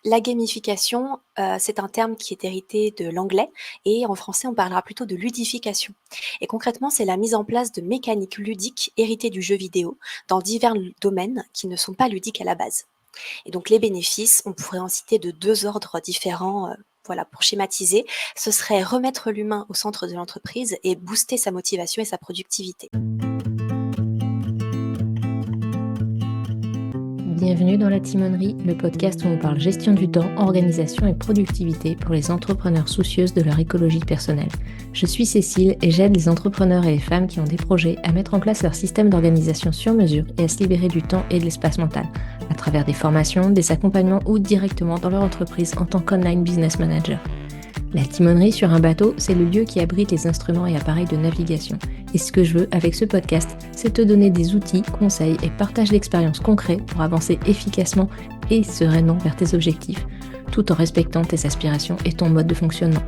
La gamification, c'est un terme qui est hérité de l'anglais et en français, on parlera plutôt de ludification et concrètement, c'est la mise en place de mécaniques ludiques héritées du jeu vidéo dans divers domaines qui ne sont pas ludiques à la base et donc les bénéfices, on pourrait en citer de 2 ordres différents, voilà, pour schématiser. Ce serait remettre l'humain au centre de l'entreprise et booster sa motivation et sa productivité. Bienvenue dans La Timonerie, le podcast où on parle gestion du temps, organisation et productivité pour les entrepreneurs soucieuses de leur écologie personnelle. Je suis Cécile et j'aide les entrepreneurs et les femmes qui ont des projets à mettre en place leur système d'organisation sur mesure et à se libérer du temps et de l'espace mental, à travers des formations, des accompagnements ou directement dans leur entreprise en tant qu'online business manager. La timonerie sur un bateau, c'est le lieu qui abrite les instruments et appareils de navigation. Et ce que je veux avec ce podcast, c'est te donner des outils, conseils et partage d'expériences concrets pour avancer efficacement et sereinement vers tes objectifs, tout en respectant tes aspirations et ton mode de fonctionnement,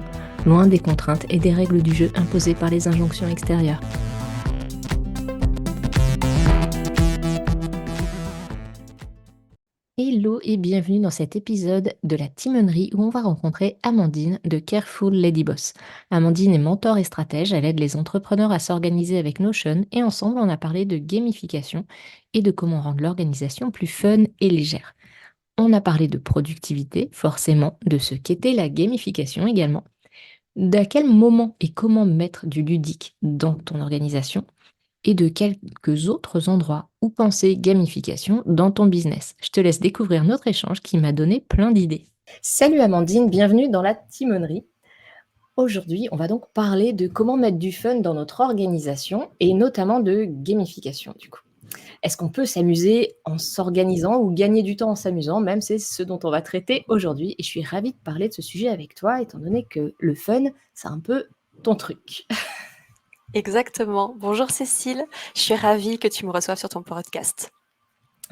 loin des contraintes et des règles du jeu imposées par les injonctions extérieures. Hello et bienvenue dans cet épisode de la Timonerie où on va rencontrer Amandine de Careful Lady Boss. Amandine est mentor et stratège, elle aide les entrepreneurs à s'organiser avec Notion et ensemble on a parlé de gamification et de comment rendre l'organisation plus fun et légère. On a parlé de productivité, forcément, de ce qu'était la gamification également, d'à quel moment et comment mettre du ludique dans ton organisation et de quelques autres endroits où penser gamification dans ton business. Je te laisse découvrir notre échange qui m'a donné plein d'idées. Salut Amandine, bienvenue dans la Timonerie. Aujourd'hui, on va donc parler de comment mettre du fun dans notre organisation et notamment de gamification du coup. Est-ce qu'on peut s'amuser en s'organisant ou gagner du temps en s'amusant? Même c'est ce dont on va traiter aujourd'hui et je suis ravie de parler de ce sujet avec toi étant donné que le fun, c'est un peu ton truc. Exactement. Bonjour Cécile, je suis ravie que tu me reçoives sur ton podcast.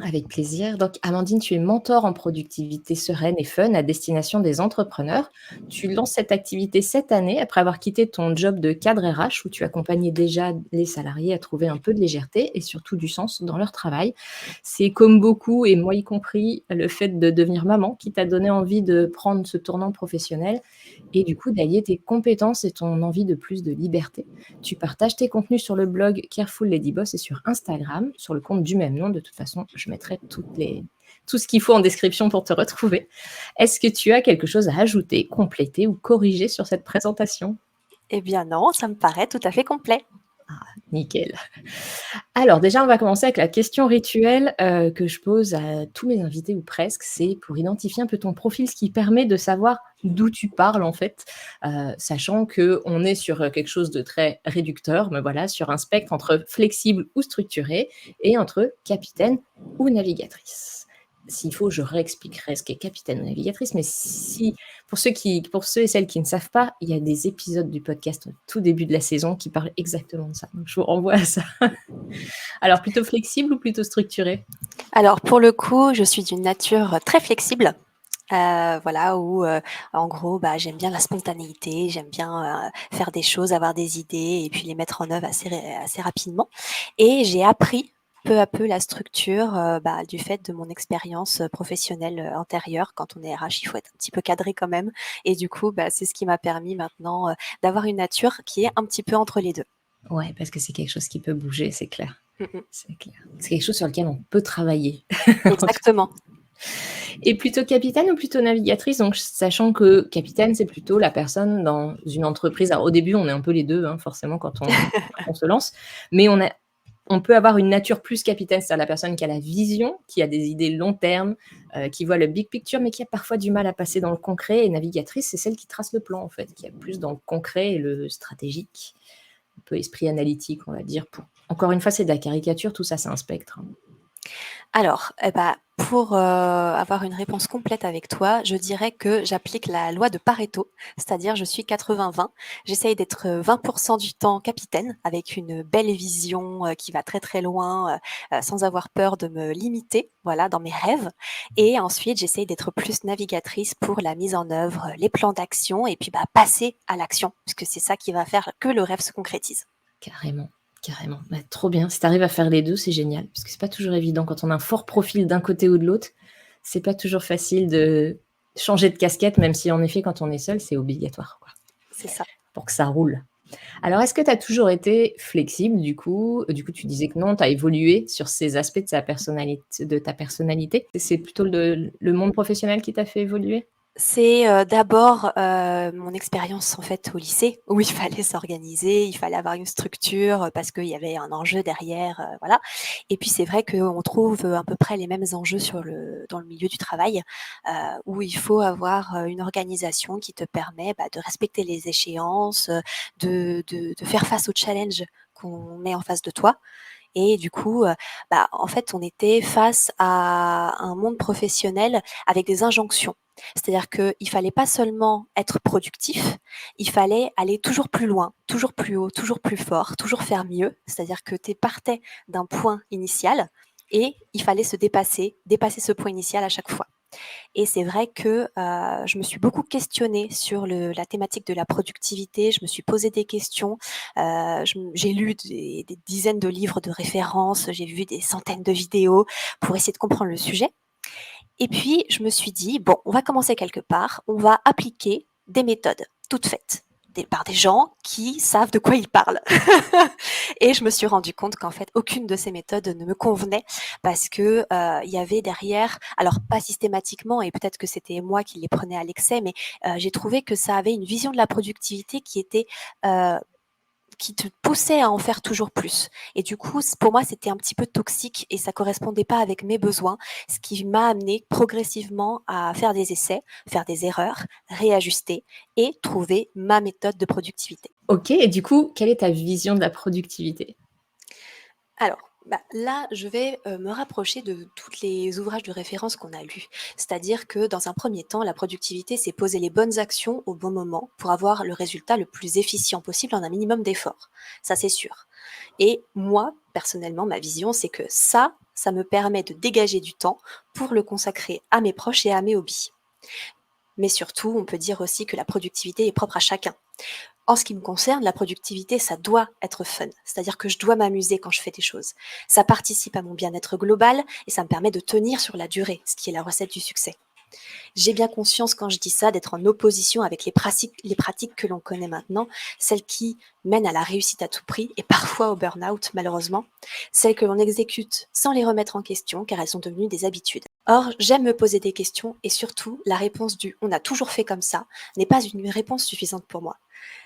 Avec plaisir. Donc, Amandine, tu es mentor en productivité sereine et fun à destination des entrepreneurs. Tu lances cette activité cette année après avoir quitté ton job de cadre RH où tu accompagnais déjà les salariés à trouver un peu de légèreté et surtout du sens dans leur travail. C'est comme beaucoup, et moi y compris, le fait de devenir maman qui t'a donné envie de prendre ce tournant professionnel et du coup d'allier tes compétences et ton envie de plus de liberté. Tu partages tes contenus sur le blog Careful Lady Boss et sur Instagram, sur le compte du même nom. De toute façon, je mettrai tout ce qu'il faut en description pour te retrouver. Est-ce que tu as quelque chose à ajouter, compléter ou corriger sur cette présentation? Eh bien non, ça me paraît tout à fait complet. Nickel. Alors déjà, on va commencer avec la question rituelle que je pose à tous mes invités ou presque. C'est pour identifier un peu ton profil, ce qui permet de savoir d'où tu parles en fait, sachant qu'on est sur quelque chose de très réducteur, mais voilà, sur un spectre entre flexible ou structuré et entre capitaine ou navigatrice. S'il faut, je réexpliquerai ce qu'est capitaine ou navigatrice, mais pour ceux et celles qui ne savent pas, il y a des épisodes du podcast au tout début de la saison qui parlent exactement de ça. Donc je vous renvoie à ça. Alors, plutôt flexible ou plutôt structuré? Alors pour le coup, je suis d'une nature très flexible. Voilà où, en gros, j'aime bien la spontanéité, j'aime bien, faire des choses, avoir des idées et puis les mettre en œuvre assez rapidement et j'ai appris peu à peu la structure, du fait de mon expérience, professionnelle, antérieure. Quand on est RH, il faut être un petit peu cadré quand même et du coup, c'est ce qui m'a permis maintenant, d'avoir une nature qui est un petit peu entre les 2. Ouais, parce que c'est quelque chose qui peut bouger, c'est clair. Mmh mh. C'est clair. C'est quelque chose sur lequel on peut travailler. Exactement. Et plutôt capitaine ou plutôt navigatrice? Donc, sachant que capitaine, c'est plutôt la personne dans une entreprise. Alors, au début, on est un peu les 2, hein, forcément, quand on se lance. Mais on peut avoir une nature plus capitaine, c'est-à-dire la personne qui a la vision, qui a des idées long terme, qui voit le big picture, mais qui a parfois du mal à passer dans le concret. Et navigatrice, c'est celle qui trace le plan, en fait, qui est plus dans le concret et le stratégique. Un peu esprit analytique, on va dire. Encore une fois, c'est de la caricature, tout ça, c'est un spectre, hein. Alors, pour, avoir une réponse complète avec toi, je dirais que j'applique la loi de Pareto, c'est-à-dire je suis 80-20. J'essaye d'être, 20 du temps capitaine avec une belle vision, qui va très, très loin, sans avoir peur de me limiter, voilà, dans mes rêves et ensuite j'essaye d'être plus navigatrice pour la mise en œuvre, les plans d'action et puis, passer à l'action puisque c'est ça qui va faire que le rêve se concrétise. Carrément, carrément. Trop bien. Si tu arrives à faire les 2, c'est génial, parce que c'est pas toujours évident quand on a un fort profil d'un côté ou de l'autre. C'est pas toujours facile de changer de casquette, même si en effet, quand on est seul, c'est obligatoire, quoi, C'est ça. pour que ça roule. Alors, est-ce que tu as toujours été flexible du coup? Du coup, tu disais que non, tu as évolué sur ces aspects de ta personnalité. C'est plutôt le monde professionnel qui t'a fait évoluer? C'est, d'abord, mon expérience en fait au lycée où il fallait s'organiser, il fallait avoir une structure, parce qu'il y avait un enjeu derrière, voilà. Et puis c'est vrai qu'on trouve, à peu près les mêmes enjeux dans le milieu du travail, où il faut avoir, une organisation qui te permet, bah, de respecter les échéances, de faire face aux challenges qu'on met en face de toi. Et du coup, bah, en fait, on était face à un monde professionnel avec des injonctions. C'est-à-dire qu'il fallait pas seulement être productif, il fallait aller toujours plus loin, toujours plus haut, toujours plus fort, toujours faire mieux. C'est-à-dire que tu partais d'un point initial et il fallait se dépasser ce point initial à chaque fois. Et c'est vrai que, je me suis beaucoup questionnée sur la thématique de la productivité. Je me suis posé des questions. J'ai lu des dizaines de livres de référence, j'ai vu des centaines de vidéos pour essayer de comprendre le sujet. Et puis je me suis dit: «Bon, on va commencer quelque part, on va appliquer des méthodes toutes faites, par des gens qui savent de quoi ils parlent». Et je me suis rendu compte qu'en fait, aucune de ces méthodes ne me convenait parce que, il y avait derrière, alors pas systématiquement et peut-être que c'était moi qui les prenais à l'excès, mais, j'ai trouvé que ça avait une vision de la productivité heu, qui te poussait à en faire toujours plus. Et du coup, pour moi, c'était un petit peu toxique et ça correspondait pas avec mes besoins, ce qui m'a amené progressivement à faire des essais, faire des erreurs, réajuster et trouver ma méthode de productivité. OK, et du coup, quelle est ta vision de la productivité? Alors, bah, là, je vais, me rapprocher de tous les ouvrages de référence qu'on a lus. C'est-à-dire que dans un premier temps, la productivité, c'est poser les bonnes actions au bon moment pour avoir le résultat le plus efficient possible en un minimum d'efforts. Ça, c'est sûr. Et moi, personnellement, ma vision, c'est que ça me permet de dégager du temps pour le consacrer à mes proches et à mes hobbies. Mais surtout, on peut dire aussi que la productivité est propre à chacun. En ce qui me concerne, la productivité, ça doit être fun. C'est-à-dire que je dois m'amuser quand je fais des choses. Ça participe à mon bien-être global et ça me permet de tenir sur la durée, ce qui est la recette du succès. J'ai bien conscience quand je dis ça d'être en opposition avec les pratiques que l'on connaît maintenant, celles qui mènent à la réussite à tout prix et parfois au burn-out malheureusement, celles que l'on exécute sans les remettre en question car elles sont devenues des habitudes. Or, j'aime me poser des questions et surtout la réponse du «on a toujours fait comme ça» n'est pas une réponse suffisante pour moi.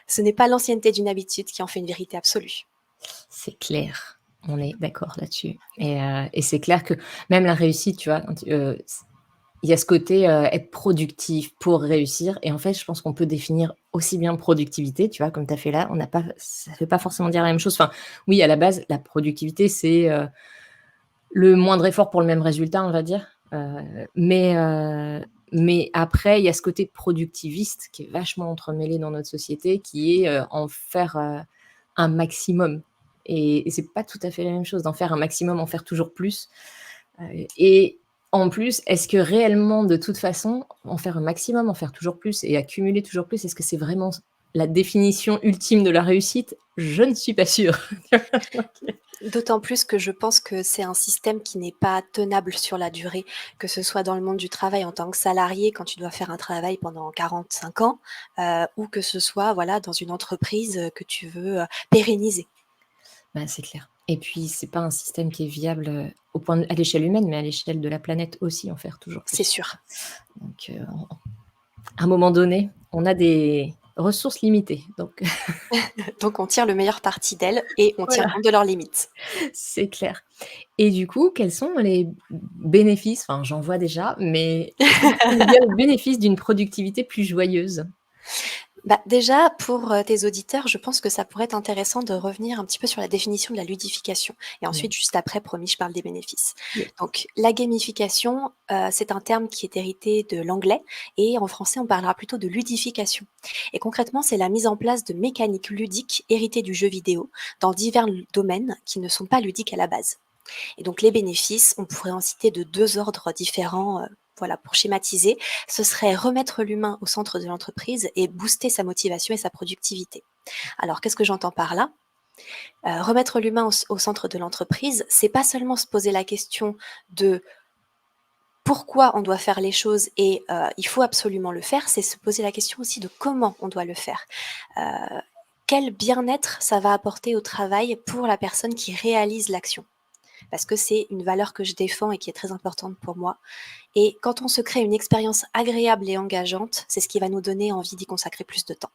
Ce n'est pas l'ancienneté d'une habitude qui en fait une vérité absolue. C'est clair, on est d'accord là-dessus, et c'est clair que même la réussite, tu vois, il y a ce côté, être productif pour réussir, et en fait, je pense qu'on peut définir aussi bien productivité, tu vois, comme tu as fait là, on n'a pas ça ne veut pas forcément dire la même chose. Enfin, oui, à la base, la productivité, c'est, le moindre effort pour le même résultat, on va dire, mais après, il y a ce côté productiviste qui est vachement entremêlé dans notre société, qui est, en faire, un maximum, et c'est pas tout à fait la même chose d'en faire un maximum, en faire toujours plus. Et en plus, est-ce que réellement, de toute façon, en faire un maximum, en faire toujours plus et accumuler toujours plus, est-ce que c'est vraiment la définition ultime de la réussite? Je ne suis pas sûre. D'autant plus que je pense que c'est un système qui n'est pas tenable sur la durée, que ce soit dans le monde du travail en tant que salarié quand tu dois faire un travail pendant 45 ans, ou que ce soit, voilà, dans une entreprise, que tu veux, pérenniser. Bah, c'est clair, et puis c'est pas un système qui est viable, au point de à l'échelle humaine, mais à l'échelle de la planète aussi, en faire toujours C'est plus. sûr. Donc, à un moment donné, on a des ressources limitées, donc Donc on tire le meilleur parti d'elles et on tient voilà, compte de leurs limites. c'est clair. Et du coup, quels sont les bénéfices? Enfin, j'en vois déjà, mais est-ce que tu peux me dire les bénéfices d'une productivité plus joyeuse? Bah, déjà, pour, tes auditeurs, je pense que ça pourrait être intéressant de revenir un petit peu sur la définition de la ludification et Ouais, ensuite, juste après, promis, je parle des bénéfices. yes. Donc la gamification, c'est un terme qui est hérité de l'anglais et en français, on parlera plutôt de ludification et concrètement, c'est la mise en place de mécaniques ludiques héritées du jeu vidéo dans divers domaines qui ne sont pas ludiques à la base. Et donc les bénéfices, on pourrait en citer de 2 ordres différents, voilà, pour schématiser. Ce serait remettre l'humain au centre de l'entreprise et booster sa motivation et sa productivité. Alors qu'est-ce que j'entends par là? Remettre l'humain au centre de l'entreprise, c'est pas seulement se poser la question de pourquoi on doit faire les choses et il faut absolument le faire, c'est se poser la question aussi de comment on doit le faire. Quel bien-être ça va apporter au travail pour la personne qui réalise l'action? Parce que c'est une valeur que je défends et qui est très importante pour moi. Et quand on se crée une expérience agréable et engageante, c'est ce qui va nous donner envie d'y consacrer plus de temps.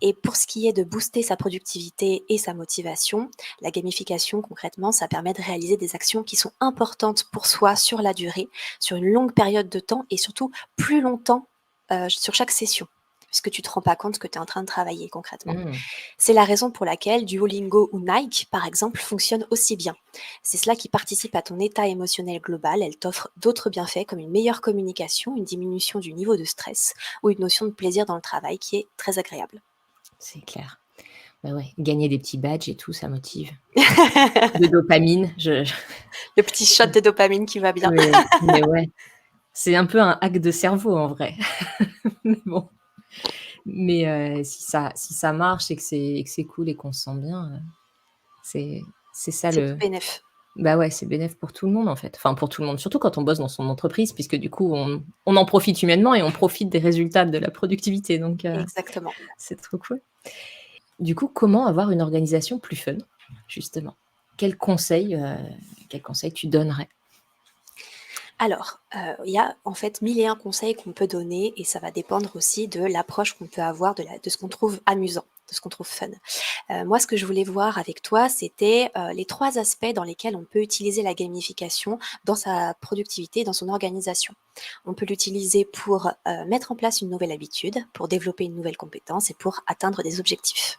Et pour ce qui est de booster sa productivité et sa motivation, la gamification, concrètement, ça permet de réaliser des actions qui sont importantes pour soi sur la durée, sur une longue période de temps et surtout plus longtemps sur chaque session, puisque tu ne te rends pas compte que tu es en train de travailler concrètement. Mmh. C'est la raison pour laquelle Duolingo ou Nike, par exemple, fonctionnent aussi bien. C'est cela qui participe à ton état émotionnel global. Elle t'offre d'autres bienfaits comme une meilleure communication, une diminution du niveau de stress ou une notion de plaisir dans le travail qui est très agréable. C'est clair. Bah, ouais, gagner des petits badges et tout, ça motive. De dopamine, Le petit shot de dopamine qui va bien. mais ouais, c'est un peu un hack de cerveau en vrai. Mais bon, si ça marche et que c'est cool et qu'on se sent bien, c'est ça C'est tout le bénef. bah, ouais, c'est bénef pour tout le monde, en fait. Enfin, pour tout le monde, surtout quand on bosse dans son entreprise puisque du coup, on en profite humainement et on profite des résultats de la productivité donc Exactement. c'est trop cool. Du coup, comment avoir une organisation plus fun, justement? Quels conseils, quels conseils tu donnerais? Alors, il y a en fait 1000 et un conseils qu'on peut donner et ça va dépendre aussi de l'approche qu'on peut avoir de ce qu'on trouve amusant, de ce qu'on trouve fun. Moi, ce que je voulais voir avec toi, c'était, les 3 aspects dans lesquels on peut utiliser la gamification dans sa productivité, dans son organisation. On peut l'utiliser pour, mettre en place une nouvelle habitude, pour développer une nouvelle compétence et pour atteindre des objectifs.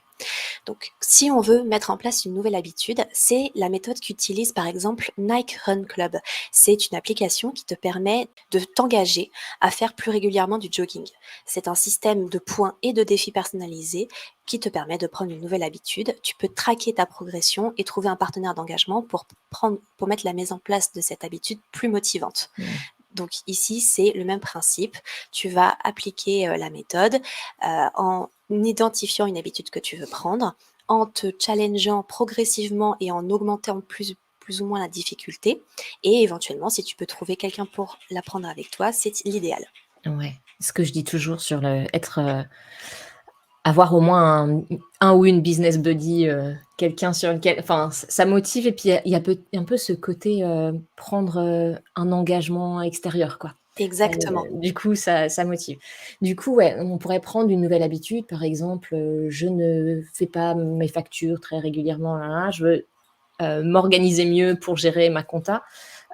Donc, si on veut mettre en place une nouvelle habitude, c'est la méthode qu'utilise par exemple Nike Run Club. C'est une application qui te permet de t'engager à faire plus régulièrement du jogging. C'est un système de points et de défis personnalisés qui te permet de prendre une nouvelle habitude. Tu peux traquer ta progression et trouver un partenaire d'engagement pour mettre la mise en place de cette habitude plus motivante. Mmh. Donc ici, c'est le même principe. Tu vas appliquer la méthode en identifiant une habitude que tu veux prendre, en te challengeant progressivement et en augmentant plus ou moins la difficulté. Et éventuellement, si tu peux trouver quelqu'un pour l'apprendre avec toi, c'est l'idéal. Ouais. Ce que je dis toujours sur avoir au moins un ou une business buddy, quelqu'un sur lequel enfin, ça motive et puis il y a un peu ce côté, prendre, un engagement extérieur, quoi. Exactement. Du coup, ça motive. Du coup, ouais, on pourrait prendre une nouvelle habitude, par exemple, je ne fais pas mes factures très régulièrement, je veux, m'organiser mieux pour gérer ma compta.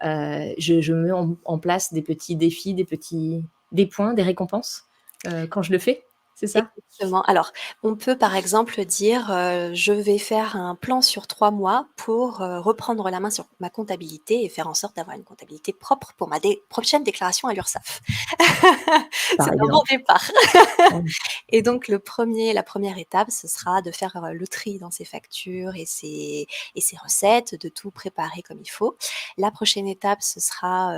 Je mets en place des petits défis, des points, des récompenses, quand je le fais, c'est ça? Exactement. Alors, on peut par exemple dire, je vais faire un plan sur 3 mois pour, reprendre la main sur ma comptabilité et faire en sorte d'avoir une comptabilité propre pour ma prochaine déclaration à l'URSSAF. Par C'est un bon exemple. départ. Ouais. Et donc la première étape, ce sera de faire, le tri dans ses factures et ses recettes, de tout préparer comme il faut. La prochaine étape, ce sera,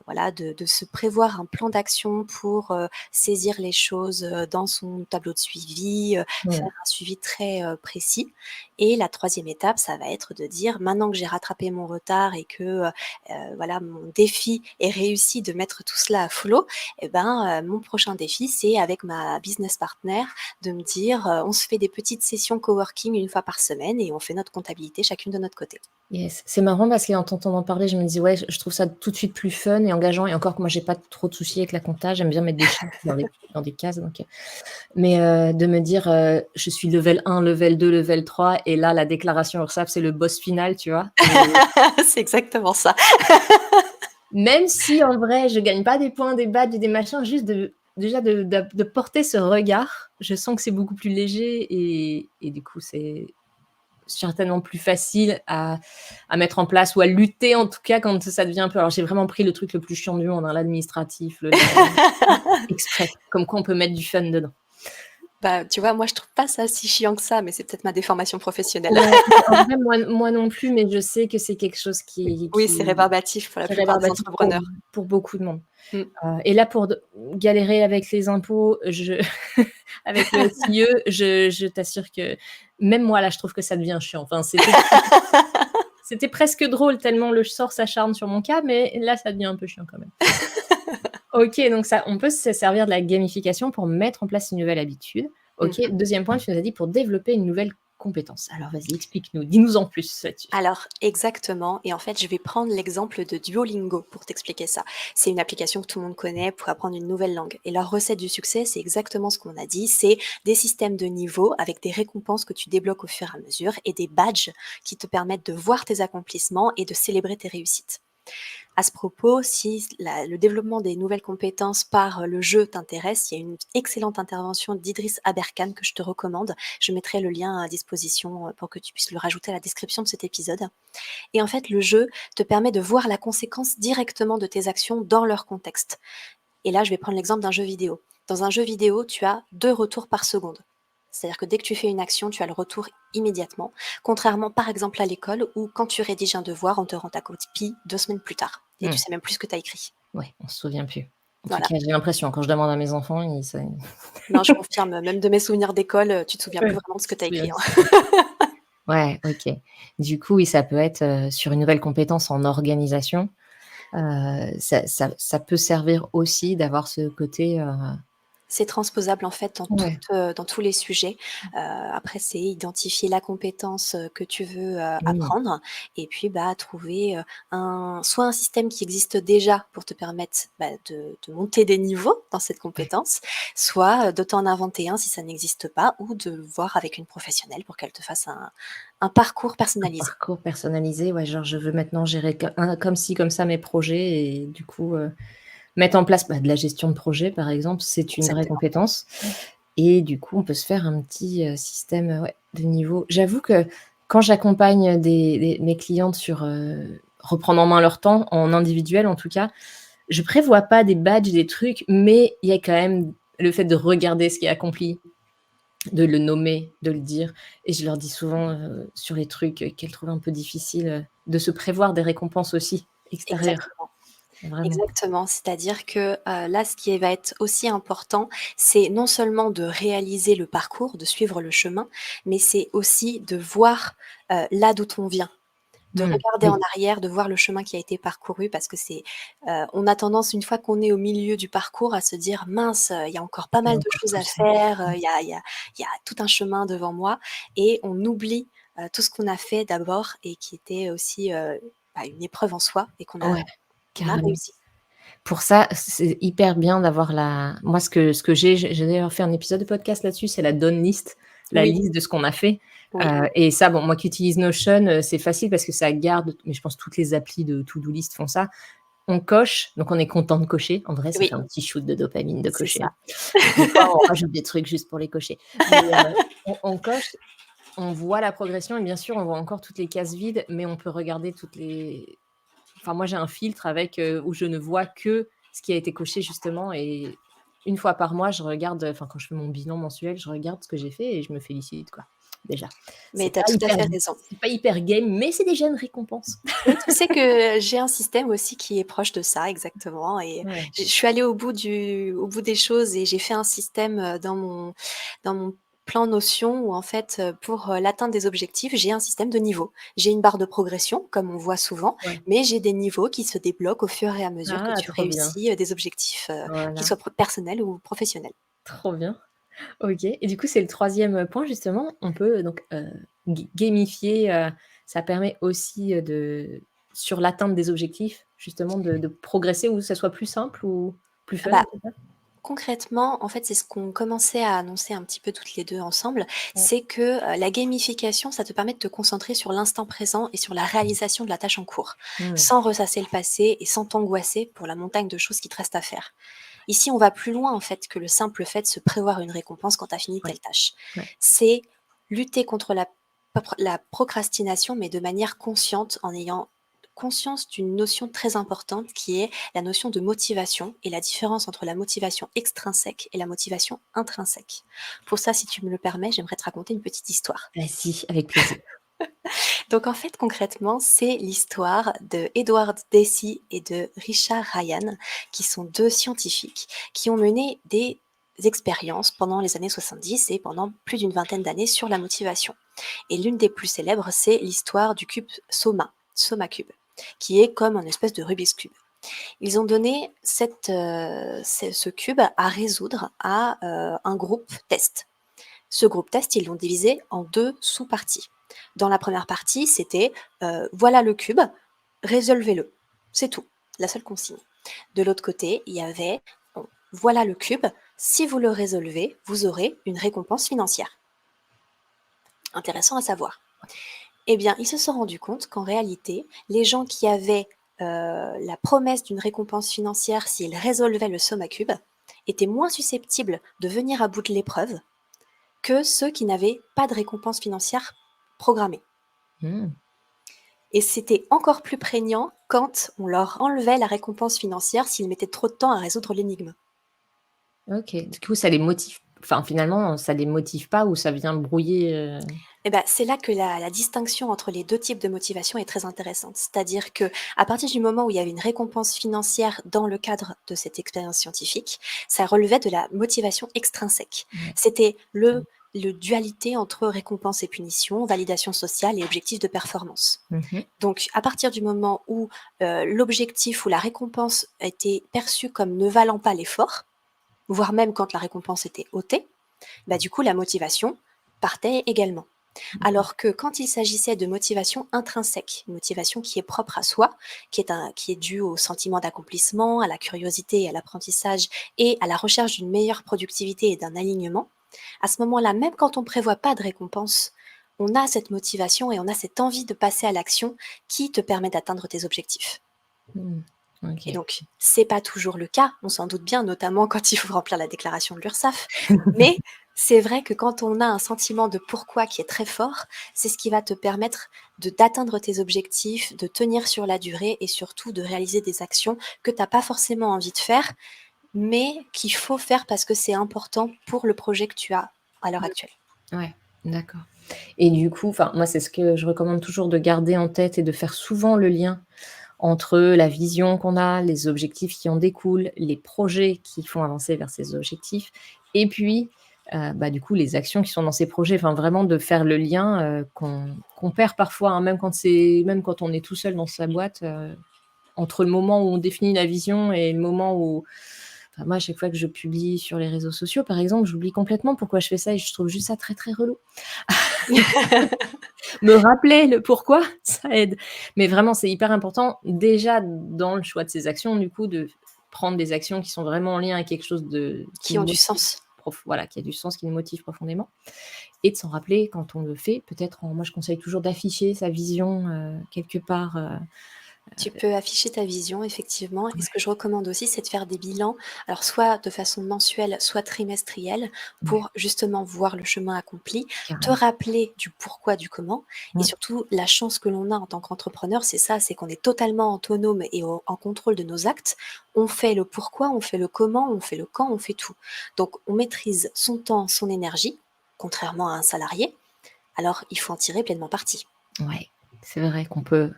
voilà, de se prévoir un plan d'action pour, saisir les choses, dans son tableau de suivi, Mmh. faire un suivi très, précis. Et la troisième étape, ça va être de dire: «Maintenant que j'ai rattrapé mon retard et que, voilà, mon défi est réussi de mettre tout cela à flot, et ben, mon prochain défi, c'est avec ma business partner de me dire, on se fait des petites sessions coworking une fois par semaine et on fait notre comptabilité chacune de notre côté». Yes. C'est marrant parce qu'en t'entendant parler, je me dis: «Ouais, je trouve ça tout de suite plus fun et engageant» et encore que moi j'ai pas trop de soucis avec la compta, j'aime bien mettre des chiffres dans des cases donc mais de me dire, je suis level 1, level 2, level 3 et là la déclaration URSSAF, c'est le boss final, tu vois? C'est exactement ça. Même si en vrai je gagne pas des points, des badges et des machins, juste déjà de porter ce regard, je sens que c'est beaucoup plus léger et du coup c'est certainement plus facile à mettre en place ou à lutter en tout cas quand ça devient un peu alors j'ai vraiment pris le truc le plus chiant du monde, hein, l'administratif, le exprès, comme quoi on peut mettre du fun dedans. Bah, tu vois, moi, je trouve pas ça si chiant que ça, mais c'est peut-être ma déformation professionnelle. Ouais, en vrai moi non plus, mais je sais que c'est quelque chose qui Oui, qui c'est rébarbatif pour la qui est plupart des rébarbatif entrepreneurs. pour beaucoup de monde. Mmh. Et là pour galérer avec les impôts, avec le SIE, je t'assure que même moi là, je trouve que ça devient chiant. Enfin, C'était presque drôle tellement le sort s'acharne sur mon cas, mais là, ça devient un peu chiant quand même. OK, donc ça, on peut se servir de la gamification pour mettre en place une nouvelle habitude. OK, Mmh. deuxième point, tu nous as dit pour développer une nouvelle compétence. Alors vas-y, explique-nous, dis-nous en plus là-dessus. Alors exactement et en fait, je vais prendre l'exemple de Duolingo pour t'expliquer ça. C'est une application que tout le monde connaît pour apprendre une nouvelle langue et leur recette du succès, c'est exactement ce qu'on a dit, c'est des systèmes de niveau avec des récompenses que tu débloques au fur et à mesure et des badges qui te permettent de voir tes accomplissements et de célébrer tes réussites. À ce propos, si le développement des nouvelles compétences par le jeu t'intéresse, il y a une excellente intervention d'Idriss Aberkan que je te recommande. Je mettrai le lien à disposition pour que tu puisses le rajouter à la description de cet épisode. Et en fait, le jeu te permet de voir la conséquence directement de tes actions dans leur contexte. Et là, je vais prendre l'exemple d'un jeu vidéo. Dans un jeu vidéo, tu as 2 retours par seconde. C'est-à-dire que dès que tu fais une action, tu as le retour immédiatement. Contrairement, par exemple, à l'école où quand tu rédiges un devoir, on te rend ta copie 2 semaines plus tard. Et tu sais même plus ce que tu as écrit. Ouais, on se souvient plus. En tout Voilà. cas, j'ai l'impression, quand je demande à mes enfants, Non, je confirme, même de mes souvenirs d'école, tu te souviens plus ouais, vraiment de ce que tu as ils écrit, se hein. souviennent. Ouais, OK. Du coup, oui, ça peut être, sur une nouvelle compétence en organisation, ça peut servir aussi d'avoir ce côté, C'est transposable en fait ouais. dans tous les sujets. Après c'est identifier la compétence, que tu veux, Mmh. apprendre et puis, bah, trouver, soit un système qui existe déjà pour te permettre, bah, de monter des niveaux dans cette Ouais. compétence, soit, de t'en inventer un si ça n'existe pas ou de voir avec une professionnelle pour qu'elle te fasse un parcours personnalisé. Parcours personnalisé, ouais, genre je veux maintenant gérer comme ci, comme ça mes projets et du coup, mettre en place, bah, de la gestion de projet, par exemple, c'est une vraie Exactement. compétence et du coup, on peut se faire un petit, système, ouais, de niveau. J'avoue que quand j'accompagne mes clientes sur, reprendre en main leur temps, en individuel en tout cas, je prévois pas des badges, des trucs, mais il y a quand même le fait de regarder ce qui est accompli, de le nommer, de le dire et je leur dis souvent, sur les trucs, qu'elles trouvent un peu difficiles, de se prévoir des récompenses aussi extérieures, Exactement. vraiment. Exactement, c'est-à-dire que, là, ce qui va être aussi important, c'est non seulement de réaliser le parcours, de suivre le chemin, mais c'est aussi de voir, là d'où on vient. De Mmh, regarder en oui, arrière, de voir le chemin qui a été parcouru parce que on a tendance une fois qu'on est au milieu du parcours à se dire: «Mince, il y a encore pas il y a mal de encore choses tout à ça. faire, Mmh. il y a tout un chemin devant moi» et on oublie, tout ce qu'on a fait d'abord et qui était aussi, bah, une épreuve en soi et Ouais, qu'on a carrément. réussi. Pour ça, c'est hyper bien d'avoir la moi ce que j'ai d'ailleurs fait un épisode de podcast là-dessus, c'est la done list, la Oui, liste de ce qu'on a fait, oui, et ça, bon, moi qui utilise Notion, c'est facile parce que ça garde, mais je pense toutes les applis de to-do list font ça. On coche, donc on est content de cocher. En vrai, ça oui, fait un petit shoot de dopamine de c'est cocher, ça. hein. Des fois, on rajoute des trucs juste pour les cocher, mais on coche, on voit la progression et bien sûr, on voit encore toutes les cases vides, mais on peut regarder toutes les enfin, moi, j'ai un filtre avec, où je ne vois que ce qui a été coché justement et une fois par mois, je regarde, enfin, quand je fais mon bilan mensuel, je regarde ce que j'ai fait et je me félicite, quoi, déjà. Mais tu as tout à fait raison. C'est pas hyper game, mais c'est déjà une récompense. Et tu sais que j'ai un système aussi qui est proche de ça exactement et Ouais. je suis allée au bout des choses et j'ai fait un système, dans mon plan Notion où en fait, pour, l'atteinte des objectifs, j'ai un système de niveaux. J'ai une barre de progression comme on voit souvent, Ouais. mais j'ai des niveaux qui se débloquent au fur et à mesure que Ah, tu trop bien. réussis, des objectifs, qu'ils Voilà, soient personnels ou professionnels. trop bien. OK et du coup, c'est le troisième point justement. On peut donc, gamifier, ça permet aussi, de sur l'atteinte des objectifs, justement de progresser ou que ça soit plus simple ou plus Ah fun bah, peut-être? concrètement, en fait, c'est ce qu'on commençait à annoncer un petit peu toutes les 2 ensemble, Ouais. c'est que, la gamification, ça te permet de te concentrer sur l'instant présent et sur la réalisation de la tâche en cours, Mmh. sans ressasser le passé et sans t'angoisser pour la montagne de choses qui te restent à faire. Ici, on va plus loin, en fait, que le simple fait de se prévoir une récompense quand tu as fini Ouais, telle tâche. ouais. C'est lutter contre la procrastination, mais de manière consciente, en ayant conscience d'une notion très importante qui est la notion de motivation et la différence entre la motivation extrinsèque et la motivation intrinsèque. Pour ça, si tu me le permets, j'aimerais te raconter une petite histoire. Vas-y, avec plaisir. Donc en fait, concrètement, c'est l'histoire de Edward Deci et de Richard Ryan, qui sont 2 scientifiques qui ont mené des expériences pendant les années 70 et pendant plus d'une vingtaine d'années sur la motivation. Et l'une des plus célèbres, c'est l'histoire du cube Soma. SomaCube, qui est comme un espèce de Rubik's Cube. Ils ont donné ce cube à résoudre à un groupe test. Ce groupe test, ils l'ont divisé en 2 sous-parties. Dans la première partie, c'était voilà le cube, résolvez-le. C'est tout, la seule consigne. De l'autre côté, il y avait voilà le cube, si vous le résolvez, vous aurez une récompense financière. Intéressant à savoir. Eh bien, ils se sont rendus compte qu'en réalité, les gens qui avaient la promesse d'une récompense financière s'ils résolvaient le SomaCube étaient moins susceptibles de venir à bout de l'épreuve que ceux qui n'avaient pas de récompense financière programmée. Et c'était encore plus prégnant quand on leur enlevait la récompense financière s'ils mettaient trop de temps à résoudre l'énigme. Ok. Du coup, ça les motive. Enfin, finalement, ça les motive pas ou ça vient brouiller. Eh ben, c'est là que la distinction entre les 2 types de motivation est très intéressante. C'est-à-dire qu'à partir du moment où il y avait une récompense financière dans le cadre de cette expérience scientifique, ça relevait de la motivation extrinsèque. Ouais. C'était le dualité entre récompense et punition, validation sociale et objectif de performance. Donc, à partir du moment où l'objectif ou la récompense était perçue comme ne valant pas l'effort, voire même quand la récompense était ôtée, bah, du coup, la motivation partait également. Alors que quand il s'agissait de motivation intrinsèque, une motivation qui est propre à soi, qui est due au sentiment d'accomplissement, à la curiosité et à l'apprentissage et à la recherche d'une meilleure productivité et d'un alignement, à ce moment-là, même quand on ne prévoit pas de récompense, on a cette motivation et on a cette envie de passer à l'action qui te permet d'atteindre tes objectifs. Ok. Et donc, c'est pas toujours le cas, on s'en doute bien, notamment quand il faut remplir la déclaration de l'URSSAF. Mais c'est vrai que quand on a un sentiment de pourquoi qui est très fort, c'est ce qui va te permettre d'atteindre tes objectifs, de tenir sur la durée et surtout de réaliser des actions que tu n'as pas forcément envie de faire, mais qu'il faut faire parce que c'est important pour le projet que tu as à l'heure actuelle. Ouais, d'accord. Et du coup, moi, c'est ce que je recommande toujours de garder en tête et de faire souvent le lien entre la vision qu'on a, les objectifs qui en découlent, les projets qui font avancer vers ces objectifs, et puis, du coup, les actions qui sont dans ces projets. Enfin, vraiment de faire le lien qu'on perd parfois, hein, même quand on est tout seul dans sa boîte, entre le moment où on définit la vision et le moment où... Enfin, moi, à chaque fois que je publie sur les réseaux sociaux, par exemple, j'oublie complètement pourquoi je fais ça et je trouve juste ça très, très relou. Me rappeler le pourquoi, ça aide. Mais vraiment, c'est hyper important, déjà, dans le choix de ces actions, du coup, de prendre des actions qui sont vraiment en lien avec quelque chose qui ont du sens. Voilà, qui a du sens, qui nous motive profondément. Et de s'en rappeler quand on le fait. Peut-être, moi, je conseille toujours d'afficher sa vision quelque part. Tu peux afficher ta vision, effectivement. Et ce que je recommande aussi, c'est de faire des bilans, alors soit de façon mensuelle, soit trimestrielle, pour justement voir le chemin accompli, te rappeler du pourquoi, du comment. Et surtout, la chance que l'on a en tant qu'entrepreneur, c'est ça, c'est qu'on est totalement autonome et en contrôle de nos actes. On fait le pourquoi, on fait le comment, on fait le quand, on fait tout. Donc, on maîtrise son temps, son énergie, contrairement à un salarié. Alors, il faut en tirer pleinement parti. Ouais, c'est vrai qu'on peut...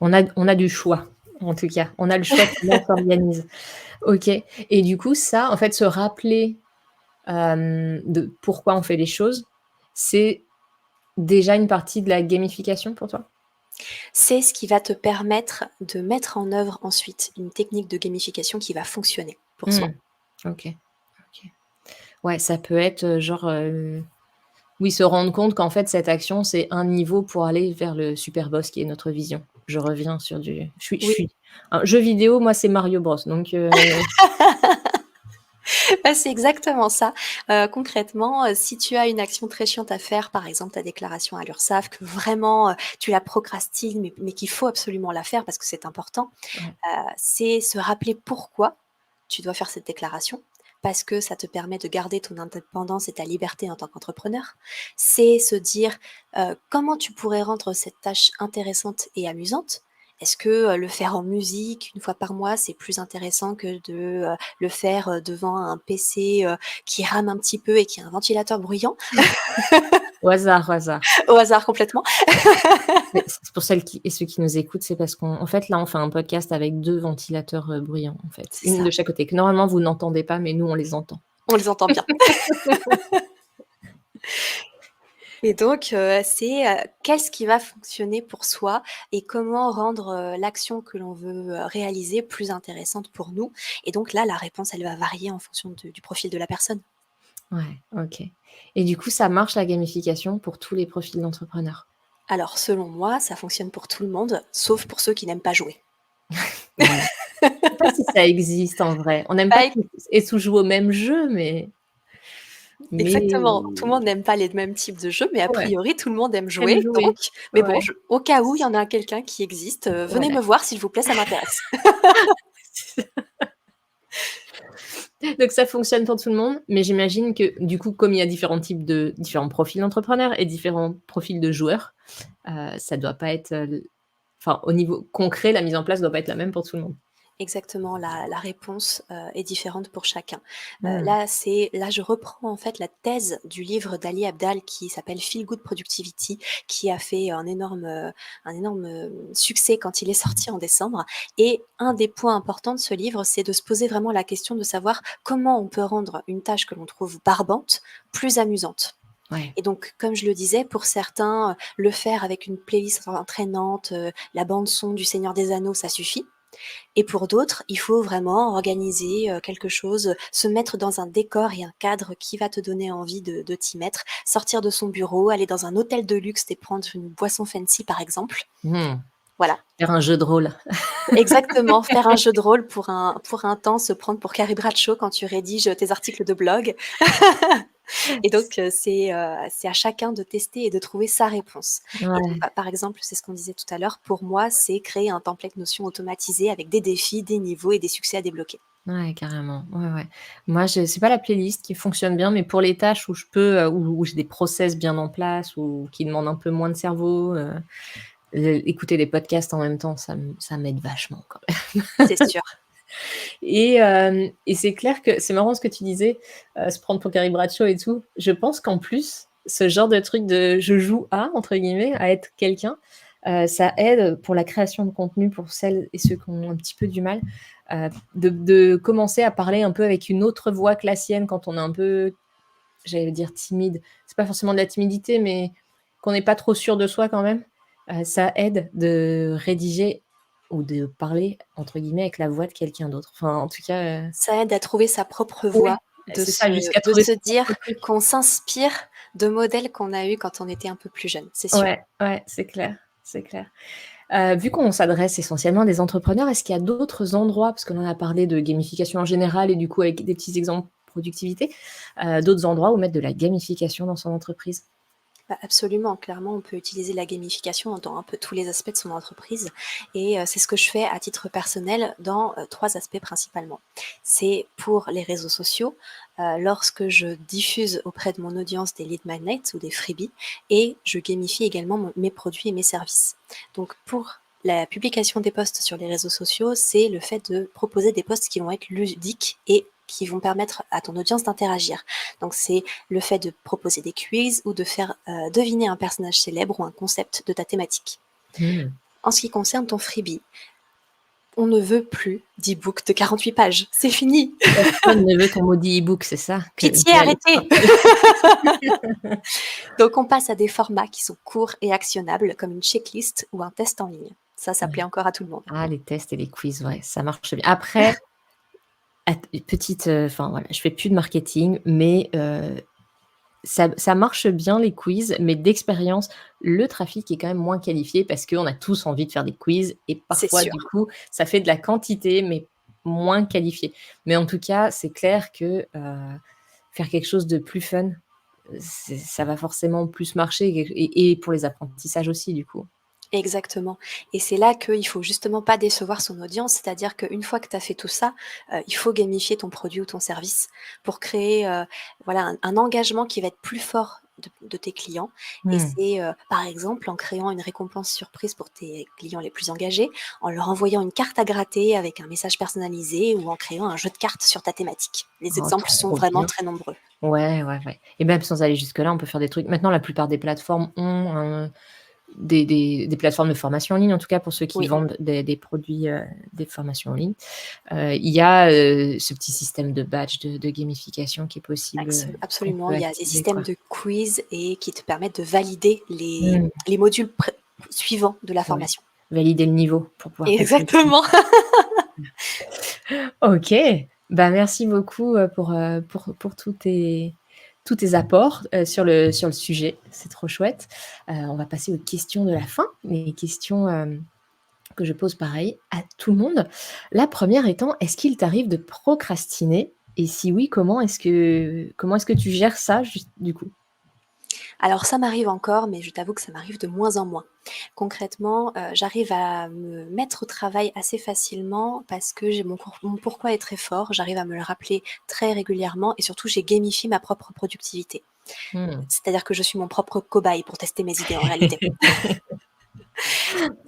On a du choix, en tout cas. On a le choix de comment on s'organise. Ok. Et du coup, ça, en fait, se rappeler de pourquoi on fait les choses, c'est déjà une partie de la gamification pour toi? C'est ce qui va te permettre de mettre en œuvre ensuite une technique de gamification qui va fonctionner pour soi. Ok. Ouais, ça peut être oui, se rendre compte qu'en fait, cette action, c'est un niveau pour aller vers le super boss qui est notre vision. Je reviens sur du... Je suis... Un jeu vidéo, moi, c'est Mario Bros. Donc... Bah, c'est exactement ça. Concrètement, si tu as une action très chiante à faire, par exemple ta déclaration à l'URSSAF, que vraiment tu la procrastines, mais qu'il faut absolument la faire parce que c'est important, c'est se rappeler pourquoi tu dois faire cette déclaration, parce que ça te permet de garder ton indépendance et ta liberté en tant qu'entrepreneur. C'est se dire comment tu pourrais rendre cette tâche intéressante et amusante. Est-ce que le faire en musique une fois par mois, c'est plus intéressant que de le faire devant un PC qui rame un petit peu et qui a un ventilateur bruyant? Au hasard. Au hasard complètement. Mais c'est pour celles et ceux qui nous écoutent, c'est parce qu'en fait, là, on fait un podcast avec 2 ventilateurs bruyants, en fait. C'est Une ça. de chaque côté, que normalement, vous n'entendez pas, mais nous, on les entend. On les entend bien. Et donc, c'est, qu'est-ce qui va fonctionner pour soi et comment rendre, l'action que l'on veut, réaliser plus intéressante pour nous. Et donc là, la réponse, elle va varier en fonction du profil de la personne. Ouais, OK. Et du coup, ça marche la gamification pour tous les profils d'entrepreneurs? Alors selon moi, ça fonctionne pour tout le monde, sauf pour ceux qui n'aiment pas jouer. Ouais. Je sais pas si ça existe en vrai. On n'aime pas Bah, tous et tous jouer au même jeu, mais exactement, tout le monde n'aime pas les mêmes types de jeux, mais a ouais, priori tout le monde aime aime jouer, jouer. donc mais bon, Ouais, au cas où il y en a quelqu'un qui existe, venez voilà. me voir s'il vous plaît, ça m'intéresse. Donc ça fonctionne pour tout le monde, mais j'imagine que du coup, comme il y a différents profils d'entrepreneurs et différents profils de joueurs, ça doit pas être, enfin au niveau concret, la mise en place doit pas être la même pour tout le monde. Exactement, la réponse, est différente pour chacun. Mmh. Là, je reprends en fait la thèse du livre d'Ali Abdaal qui s'appelle Feel Good Productivity, qui a fait un énorme succès quand il est sorti en décembre. Et un des points importants de ce livre, c'est de se poser vraiment la question de savoir comment on peut rendre une tâche que l'on trouve barbante plus amusante. Ouais. Et donc, comme je le disais, pour certains, le faire avec une playlist entraînante, la bande son du Seigneur des Anneaux, ça suffit. Et pour d'autres, il faut vraiment organiser, quelque chose, se mettre dans un décor et un cadre qui va te donner envie de t'y mettre. Sortir de son bureau, aller dans un hôtel de luxe et prendre une boisson fancy, par exemple. Mmh. Voilà, Faire un jeu de rôle. exactement, faire un jeu de rôle pour un temps, se prendre pour Carrie Bradshaw quand tu rédiges, tes articles de blog. Et donc, c'est à chacun de tester et de trouver sa réponse. Et donc, Ouais, par exemple, c'est ce qu'on disait tout à l'heure, pour moi, c'est créer un template Notion automatisé avec des défis, des niveaux et des succès à débloquer. ouais, carrément. Ouais, ouais. Moi, je c'est pas la playlist qui fonctionne bien, mais pour les tâches où je peux, où j'ai des process bien en place ou qui demandent un peu moins de cerveau, écouter des podcasts en même temps, ça m'aide vachement quand même. C'est sûr. Et c'est clair que c'est marrant ce que tu disais, se prendre pour Carrie Bradshaw et tout. Je pense qu'en plus, ce genre de truc de «je joue à» entre guillemets, à être quelqu'un, ça aide pour la création de contenu pour celles et ceux qui ont un petit peu du mal, de commencer à parler un peu avec une autre voix que la sienne quand on est un peu, j'allais dire timide. C'est pas forcément de la timidité, mais qu'on n'est pas trop sûr de soi quand même. Ça aide de rédiger ou de parler entre guillemets avec la voix de quelqu'un d'autre. Enfin, en tout cas, Ça aide à trouver sa propre ouais, voie, de c'est se ça, jusqu'à de trouver se son dire propre truc. qu'on s'inspire de modèles qu'on a eus quand on était un peu plus jeune, c'est sûr. Ouais, ouais, c'est clair, c'est clair. Vu qu'on s'adresse essentiellement à des entrepreneurs, est-ce qu'il y a d'autres endroits, parce qu'on en a parlé de gamification en général et du coup avec des petits exemples productivité, d'autres endroits où mettre de la gamification dans son entreprise? Bah, absolument, clairement, on peut utiliser la gamification dans un peu tous les aspects de son entreprise et c'est ce que je fais à titre personnel dans, 3 aspects principalement. C'est pour les réseaux sociaux, lorsque je diffuse auprès de mon audience des lead magnets ou des freebies et je gamifie également mes produits et mes services. Donc pour la publication des posts sur les réseaux sociaux, c'est le fait de proposer des posts qui vont être ludiques et qui vont permettre à ton audience d'interagir. Donc c'est le fait de proposer des quiz ou de faire deviner un personnage célèbre ou un concept de ta thématique. Mmh. En ce qui concerne ton freebie, on ne veut plus d'e-book de 48 pages. C'est fini. Personne ne veut ton maudit e-book, c'est ça que Pitié, Alex arrêtez. rappelle. Donc on passe à des formats qui sont courts et actionnables comme une checklist ou un test en ligne. Ça plaît Ouais. encore à tout le monde. Ah, les tests et les quiz, ouais, ça marche bien. Après, petite, enfin voilà, je fais plus de marketing, mais ça marche bien les quiz, mais d'expérience, le trafic est quand même moins qualifié parce qu'on a tous envie de faire des quiz et C'est parfois, sûr. du coup, ça fait de la quantité, mais moins qualifié. Mais en tout cas, c'est clair que, faire quelque chose de plus fun, ça va forcément plus marcher et pour les apprentissages aussi, du coup. Exactement. Et c'est là qu'il faut justement pas décevoir son audience, c'est-à-dire qu'une fois que tu as fait tout ça, il faut gamifier ton produit ou ton service pour créer, voilà un engagement qui va être plus fort de tes clients et Mmh. c'est, par exemple, en créant une récompense surprise pour tes clients les plus engagés, en leur envoyant une carte à gratter avec un message personnalisé ou en créant un jeu de cartes sur ta thématique. Les Oh, exemples sont trop vraiment bien. très nombreux. Ouais, ouais, ouais et même sans aller jusque-là, on peut faire des trucs maintenant la plupart des plateformes ont des plateformes de formation en ligne, en tout cas pour ceux qui Oui, vendent des produits, des formations en ligne. Il y a ce petit système de badge, de gamification qui est possible, qu'on absolument. peut Il y a des activer, systèmes quoi. de quiz et qui te permettent de valider Mmh, les modules suivants de la ouais. formation. Valider le niveau pour pouvoir passer au-dessus. Exactement. OK. Bah, merci beaucoup, pour tous tes apports, sur le sujet. C'est trop chouette. On va passer aux questions de la fin, les questions, que je pose pareil à tout le monde. La première étant: est-ce qu'il t'arrive de procrastiner? Et si oui, comment est-ce que tu gères ça juste du coup? Alors ça m'arrive encore, mais je t'avoue que ça m'arrive de moins en moins. Concrètement, j'arrive à me mettre au travail assez facilement parce que mon pourquoi est très fort. J'arrive à me le rappeler très régulièrement et surtout j'ai gamifié ma propre productivité. Mmh. C'est-à-dire que je suis mon propre cobaye pour tester mes idées en réalité.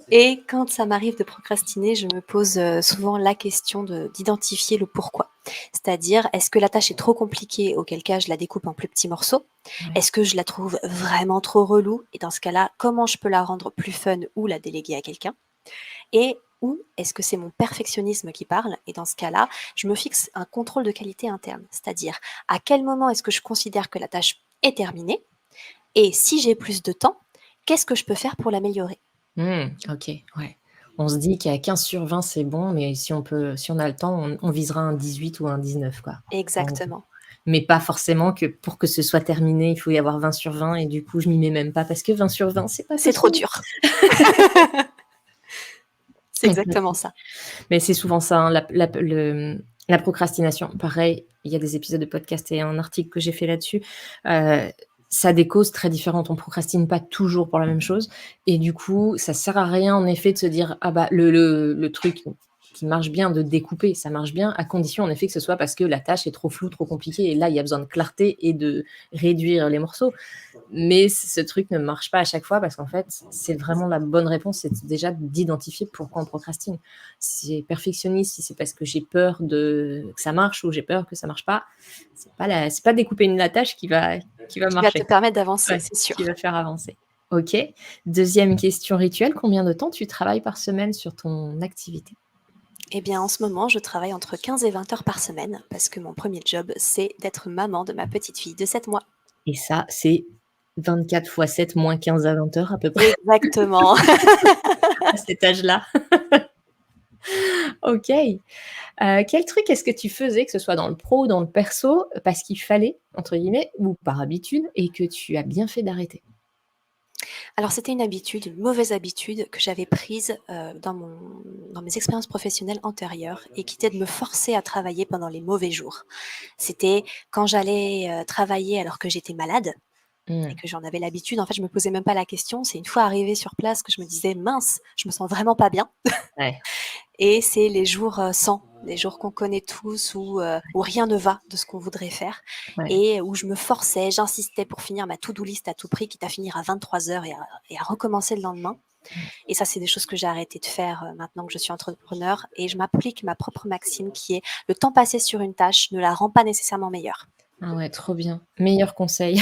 Et quand ça m'arrive de procrastiner, je me pose, souvent la question d'identifier le pourquoi. C'est-à-dire, est-ce que la tâche est trop compliquée? Auquel cas, je la découpe en plus petits morceaux. Ouais. Est-ce que je la trouve vraiment trop relou? Et dans ce cas-là, comment je peux la rendre plus fun ou la déléguer à quelqu'un? Et ou est-ce que c'est mon perfectionnisme qui parle? Et dans ce cas-là, je me fixe un contrôle de qualité interne. C'est-à-dire, à quel moment est-ce que je considère que la tâche est terminée? Et si j'ai plus de temps, qu'est-ce que je peux faire pour l'améliorer? OK, ouais. On se dit qu'à 15/20 c'est bon, mais si on a le temps, on visera un 18 ou un 19 quoi, en gros. Exactement. Mais pas forcément que pour que ce soit terminé, il faut y avoir 20/20 et du coup, je m'y mets même pas parce que 20/20 c'est pas C'est trop possible. dur. C'est exactement Exactement. ça. Mais c'est souvent ça, hein, la procrastination. Pareil, il y a des épisodes de podcast et un article que j'ai fait là-dessus. Heu, Ça a des causes très différentes. On procrastine pas toujours pour la même chose et du coup, ça sert à rien en effet de se dire: «Ah bah, le truc qui marche bien de découper, ça marche bien», à condition en effet que ce soit parce que la tâche est trop floue, trop compliquée et là, il y a besoin de clarté et de réduire les morceaux. Mais ce truc ne marche pas à chaque fois parce qu'en fait, c'est vraiment la bonne réponse, c'est déjà d'identifier pourquoi on procrastine. Si c'est perfectionniste, si c'est parce que j'ai peur que ça marche ou j'ai peur que ça marche pas, c'est pas découper la tâche qui va Qui va te marcher. permettre d'avancer, Ouais, c'est qui sûr. va faire avancer. OK. Deuxième question rituelle, combien de temps tu travailles par semaine sur ton activité? Eh bien, en ce moment, je travaille entre 15 et 20 heures par semaine parce que mon premier job, c'est d'être maman de ma petite fille de 7 mois. Et ça, c'est 24 fois 7 moins 15 à 20 heures à peu près Exactement. à cet âge-là. OK. Quel truc est-ce que tu faisais, que ce soit dans le pro ou dans le perso, parce qu'il fallait, entre guillemets, ou par habitude et que tu as bien fait d'arrêter? Alors c'était une habitude, une mauvaise habitude que j'avais prise, dans mes expériences professionnelles antérieures et qui était de me forcer à travailler pendant les mauvais jours. C'était quand j'allais, travailler alors que j'étais malade et Mmh. que j'en avais l'habitude, en fait, je me posais même pas la question. C'est une fois arrivée sur place que je me disais: «Mince, je me sens vraiment pas bien». Ouais, Et c'est les jours, sans, les jours qu'on connaît tous où rien ne va de ce qu'on voudrait faire ouais. et où je me forçais, j'insistais pour finir ma to-do list à tout prix, quitte à finir à 23:00 et à recommencer le lendemain. Mmh. Et ça, c'est des choses que j'ai arrêté de faire, maintenant que je suis entrepreneur et je m'applique ma propre maxime qui est: «Le temps passé sur une tâche ne la rend pas nécessairement meilleure». Ah ouais, trop bien. Meilleur conseil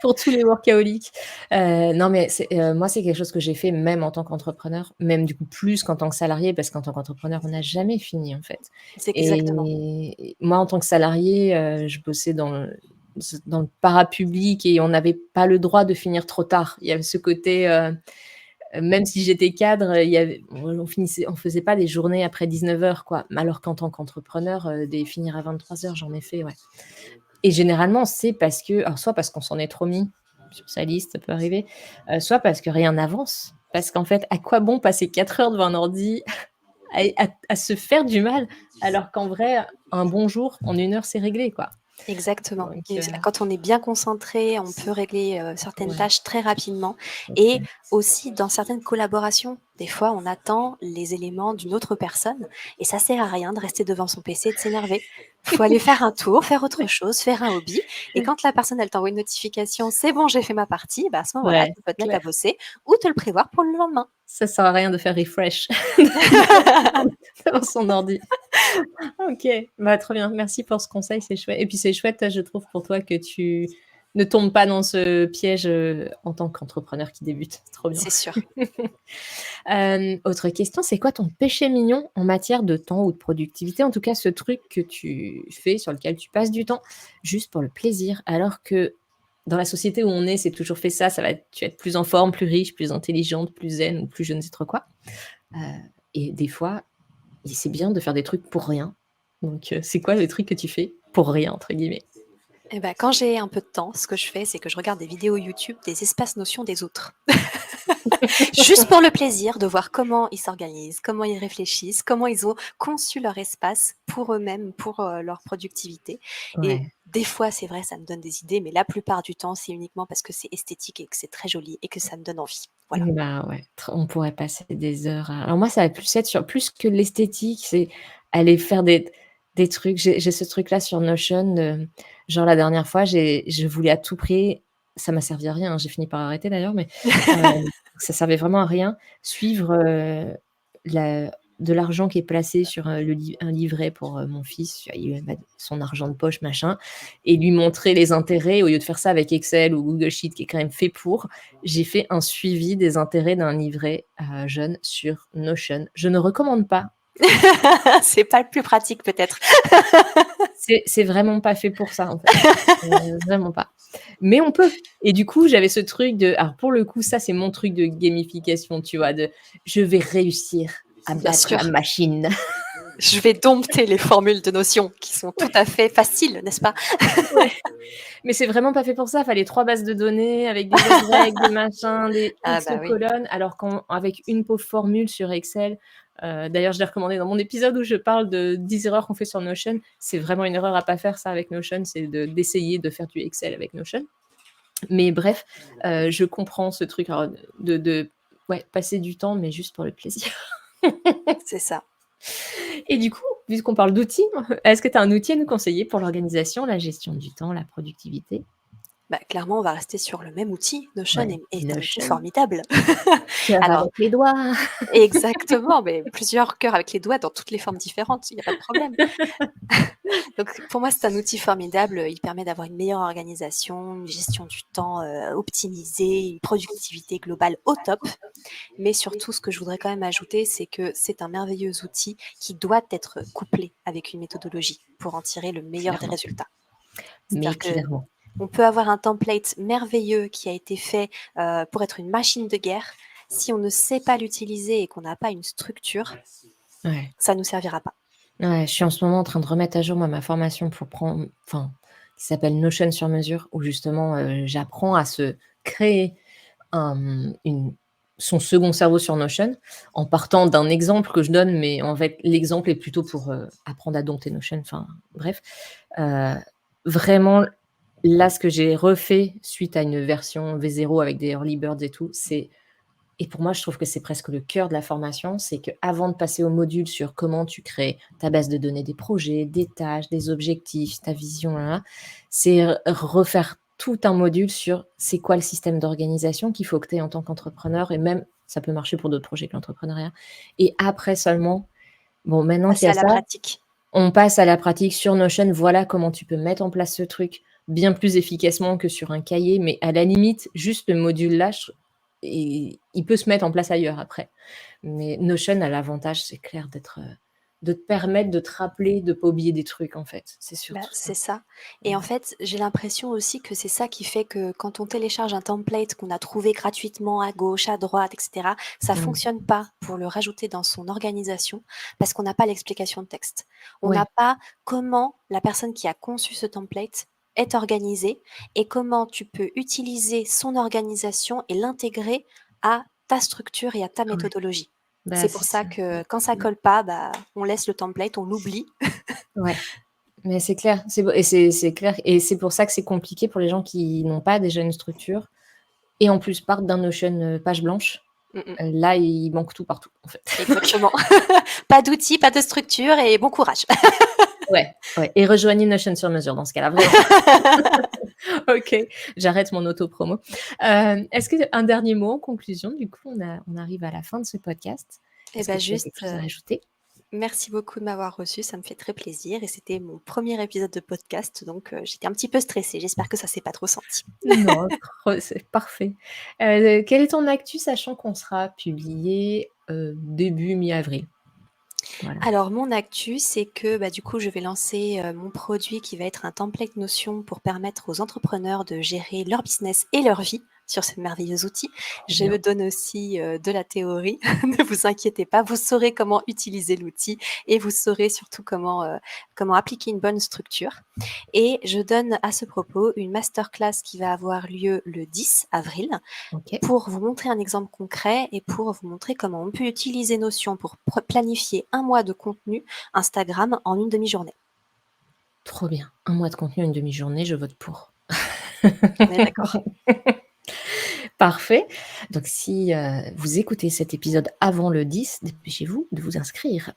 pour tous les workaholics. Non, mais moi, c'est quelque chose que j'ai fait même en tant qu'entrepreneur, même du coup plus qu'en tant que salarié, parce qu'en tant qu'entrepreneur, on n'a jamais fini, en fait. C'est exactement. Et moi, en tant que salarié, je bossais dans le parapublic et on n'avait pas le droit de finir trop tard. Il y avait ce côté, même si j'étais cadre, on faisait pas des journées après 19 heures quoi. Alors qu'en tant qu'entrepreneur, des finir à 23 heures j'en ai fait, ouais. Et généralement, c'est parce que alors soit parce qu'on s'en est trop mis sur sa liste, ça peut arriver, soit parce que rien n'avance. Parce qu'en fait, à quoi bon passer 4 heures devant un ordi à se faire du mal, alors qu'en vrai, un bon jour, en 1 heure, c'est réglé, quoi. Exactement. Donc Et quand on est bien concentré, on peut régler, certaines ouais, tâches très rapidement et OK. aussi dans certaines collaborations. Des fois, on attend les éléments d'une autre personne et ça sert à rien de rester devant son PC et de s'énerver. Faut aller faire un tour, faire autre chose, faire un hobby et quand la personne, elle t'envoie une notification: «C'est bon, j'ai fait ma partie», bah, à ce moment-là, Ouais, tu peux c'est te mettre à clair. bosser ou te le prévoir pour le lendemain. Ça sert à rien de faire refresh devant son ordi. OK, bah, trop bien. Merci pour ce conseil, c'est chouette et puis c'est chouette, je trouve pour toi que tu ne tombe pas dans ce piège en tant qu'entrepreneur qui débute. C'est trop bien. C'est sûr. Autre question, c'est quoi ton péché mignon en matière de temps ou de productivité? En tout cas, ce truc que tu fais, sur lequel tu passes du temps, juste pour le plaisir, alors que dans la société où on est, c'est toujours fait ça, tu vas être plus en forme, plus riche, plus intelligente, plus zen ou plus je ne sais trop quoi. Et des fois, c'est bien de faire des trucs pour rien. Donc, c'est quoi les trucs que tu fais pour rien, entre guillemets? Eh ben, quand j'ai un peu de temps, ce que je fais, c'est que je regarde des vidéos YouTube des espaces notions des autres. Juste pour le plaisir de voir comment ils s'organisent, comment ils réfléchissent, comment ils ont conçu leur espace pour eux-mêmes, pour leur productivité. Et Ouais. des fois, c'est vrai, ça me donne des idées, mais la plupart du temps, c'est uniquement parce que c'est esthétique et que c'est très joli et que ça me donne envie. Voilà. Bah, ouais, on pourrait passer des heures à alors moi, ça va plus être sur plus que l'esthétique, c'est aller faire des trucs. J'ai ce truc-là sur Notion, genre la dernière fois, je voulais à tout prix ça m'a servi à rien, hein, j'ai fini par arrêter d'ailleurs, mais ça servait vraiment à rien, suivre, la de l'argent qui est placé sur, un livret pour, mon fils, il a son argent de poche, machin et lui montrer les intérêts au lieu de faire ça avec Excel ou Google Sheet qui est quand même fait pour. J'ai fait un suivi des intérêts d'un livret jeune sur Notion. Je ne recommande pas. C'est pas le plus pratique peut-être. C'est vraiment pas fait pour ça en fait. Vraiment pas. Mais on peut. Et du coup, j'avais ce truc alors pour le coup, ça c'est mon truc de gamification, tu vois, de je vais réussir à Bien battre sûr. la machine. Je vais dompter les formules de notions qui sont tout à fait faciles, n'est-ce pas? Ouais. Mais c'est vraiment pas fait pour ça. Fallait 3 bases de données avec des Y, des machins, des Ah X bah oui. colonnes, alors qu'avec une pauvre formule sur Excel, d'ailleurs, je l'ai recommandé dans mon épisode où je parle de 10 erreurs qu'on fait sur Notion. C'est vraiment une erreur à pas faire ça avec Notion, c'est d'essayer de faire du Excel avec Notion. Mais bref, je comprends ce truc alors ouais, passer du temps, mais juste pour le plaisir. C'est ça. Et du coup, puisqu'on parle d'outils, est-ce que tu as un outil à nous conseiller pour l'organisation, la gestion du temps, la productivité? Bah, clairement, on va rester sur le même outil. Notion Ouais, est un outil Notion. formidable. Cœur Alors avec les doigts. exactement, mais plusieurs cœurs avec les doigts dans toutes les formes différentes, il y a pas de problème. Donc pour moi, c'est un outil formidable. Il permet d'avoir une meilleure organisation, une gestion du temps, optimisée, une productivité globale au top. Mais surtout, ce que je voudrais quand même ajouter, c'est que c'est un merveilleux outil qui doit être couplé avec une méthodologie pour en tirer le meilleur des Clairement. résultats. Mais C'est-à-dire que clairement. on peut avoir un template merveilleux qui a été fait, pour être une machine de guerre. Si on ne sait pas l'utiliser et qu'on n'a pas une structure, Ouais. ça nous servira pas. Ouais, je suis en ce moment en train de remettre à jour, moi, ma formation qui s'appelle Notion sur mesure, où justement, j'apprends à se créer une son second cerveau sur Notion, en partant d'un exemple que je donne, mais en fait, l'exemple est plutôt pour, apprendre à dompter Notion, enfin bref. Heu, Vraiment, là, ce que j'ai refait suite à une version V0 avec des early birds et tout, et pour moi, je trouve que c'est presque le cœur de la formation, c'est qu'avant de passer au module sur comment tu crées ta base de données des projets, des tâches, des objectifs, ta vision, là, c'est refaire tout un module sur c'est quoi le système d'organisation qu'il faut que tu aies en tant qu'entrepreneur et même ça peut marcher pour d'autres projets que l'entrepreneuriat. Et après seulement, bon, maintenant qu'il y Passer a à la ça, pratique. on passe à la pratique sur Notion. Voilà comment tu peux mettre en place ce truc bien plus efficacement que sur un cahier, mais à la limite, juste le module là, il peut se mettre en place ailleurs après. Mais Notion a l'avantage, c'est clair, de te permettre de te rappeler, de pas oublier des trucs en fait. C'est Bah, surtout ça. c'est ça. Et en Ouais. fait, j'ai l'impression aussi que c'est ça qui fait que quand on télécharge un template qu'on a trouvé gratuitement à gauche, à droite, et cetera, ça Mmh. fonctionne pas pour le rajouter dans son organisation parce qu'on n'a pas l'explication de texte. On n'a Ouais, pas comment la personne qui a conçu ce template est organisée et comment tu peux utiliser son organisation et l'intégrer à ta structure et à ta ouais. méthodologie. Bah, C'est pour c'est ça ça. que quand ça colle pas, bah, on laisse le template, on l'oublie. Ouais. Mais c'est clair, c'est clair et c'est pour ça que c'est compliqué pour les gens qui n'ont pas déjà une structure et en plus partent d'un Notion, page blanche. Mmh mh. Là, il manque tout partout, en fait. Exactement. Pas d'outils, pas de structure et bon courage. Ouais, ouais et rejoignez Notion sur mesure dans ce cas-là, vraiment. OK, j'arrête mon auto-promo. Est-ce que un dernier mot en conclusion? Du coup, on arrive à la fin de ce podcast. Et Est-ce que bah, tu as quelque juste, chose à rajouter? Merci beaucoup de m'avoir reçue, ça me fait très plaisir et c'était mon premier épisode de podcast, donc j'étais un petit peu stressée. J'espère que ça s'est pas trop senti. Non, c'est parfait. Quelle est ton actu, sachant qu'on sera publié début mi-avril? Voilà. Alors mon actu, c'est que, du coup, je vais lancer, mon produit qui va être un template Notion pour permettre aux entrepreneurs de gérer leur business et leur vie sur ce merveilleux outil. Trop Je bien. me donne aussi, de la théorie. Ne vous inquiétez pas, vous saurez comment utiliser l'outil et vous saurez surtout comment appliquer une bonne structure et je donne à ce propos une masterclass qui va avoir lieu le 10 avril OK. pour vous montrer un exemple concret et pour vous montrer comment on peut utiliser Notion pour planifier un mois de contenu Instagram en une demi-journée. Trop bien. 1 mois de contenu, une demi-journée, je vote pour. On est d'accord. Parfait. Donc si, vous écoutez cet épisode avant le 10, dépêchez-vous de vous inscrire.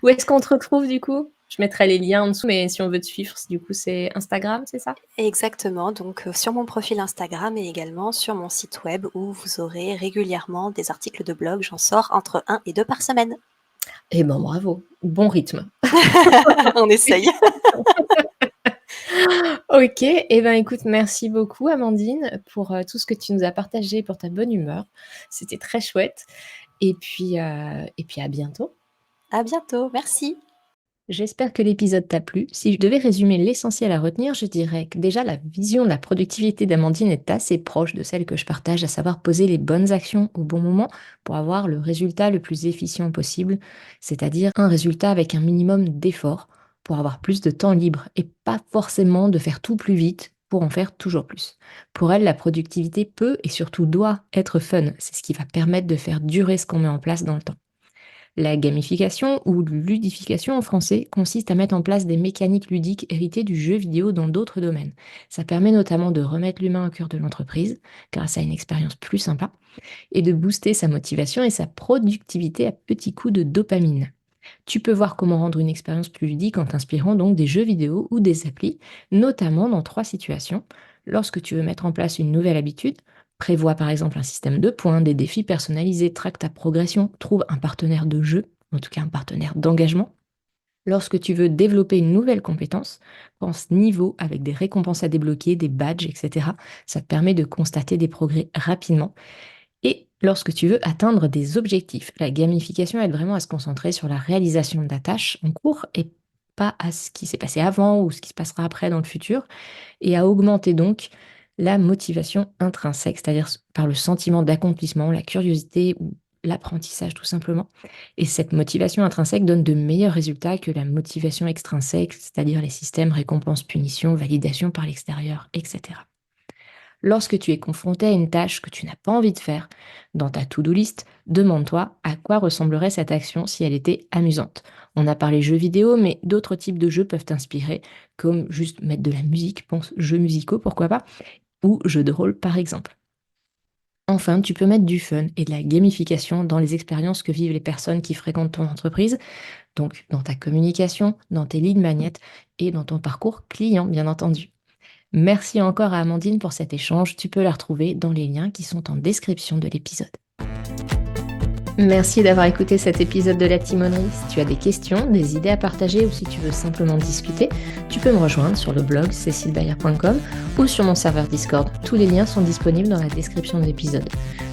Où est-ce qu'on te retrouve du coup? Je mettrai les liens en dessous, mais si on veut te suivre, du coup, c'est Instagram, c'est ça? Exactement, donc sur mon profil Instagram et également sur mon site web où vous aurez régulièrement des articles de blog. J'en sors entre 1 et 2 par semaine. Eh ben, bravo, bon rythme. On essaye. OK, et ben, écoute, merci beaucoup Amandine pour, tout ce que tu nous as partagé, pour ta bonne humeur. C'était très chouette et puis à bientôt. À bientôt, merci. J'espère que l'épisode t'a plu. Si je devais résumer l'essentiel à retenir, je dirais que déjà la vision de la productivité d'Amandine est assez proche de celle que je partage, à savoir poser les bonnes actions au bon moment pour avoir le résultat le plus efficient possible, c'est-à-dire un résultat avec un minimum d'effort pour avoir plus de temps libre et pas forcément de faire tout plus vite pour en faire toujours plus. Pour elle, la productivité peut et surtout doit être fun. C'est ce qui va permettre de faire durer ce qu'on met en place dans le temps. La gamification ou ludification en français consiste à mettre en place des mécaniques ludiques héritées du jeu vidéo dans d'autres domaines. Ça permet notamment de remettre l'humain au cœur de l'entreprise grâce à une expérience plus sympa et de booster sa motivation et sa productivité à petits coups de dopamine. Tu peux voir comment rendre une expérience plus ludique en t'inspirant donc des jeux vidéo ou des applis, notamment dans 3 situations. Lorsque tu veux mettre en place une nouvelle habitude, prévois par exemple un système de points, des défis personnalisés, traque ta progression, trouve un partenaire de jeu, en tout cas un partenaire d'engagement. Lorsque tu veux développer une nouvelle compétence, pense niveau avec des récompenses à débloquer, des badges, etc. Ça te permet de constater des progrès rapidement. Et lorsque tu veux atteindre des objectifs, la gamification aide vraiment à se concentrer sur la réalisation de ta tâche en cours et pas à ce qui s'est passé avant ou ce qui se passera après dans le futur, et à augmenter donc la motivation intrinsèque, c'est-à-dire par le sentiment d'accomplissement, la curiosité ou l'apprentissage tout simplement. Et cette motivation intrinsèque donne de meilleurs résultats que la motivation extrinsèque, c'est-à-dire les systèmes récompense, punition, validation par l'extérieur, etc. Lorsque tu es confronté à une tâche que tu n'as pas envie de faire, dans ta to-do list, demande-toi à quoi ressemblerait cette action si elle était amusante. On a parlé jeux vidéo, mais d'autres types de jeux peuvent t'inspirer, comme juste mettre de la musique, pense jeux musicaux, pourquoi pas, ou jeux de rôle par exemple. Enfin, tu peux mettre du fun et de la gamification dans les expériences que vivent les personnes qui fréquentent ton entreprise, donc dans ta communication, dans tes lignes magnettes et dans ton parcours client, bien entendu. Merci encore à Amandine pour cet échange. Tu peux la retrouver dans les liens qui sont en description de l'épisode. Merci d'avoir écouté cet épisode de La Timonerie. Si tu as des questions, des idées à partager ou si tu veux simplement discuter, tu peux me rejoindre sur le blog cecilebayer.com ou sur mon serveur Discord. Tous les liens sont disponibles dans la description de l'épisode.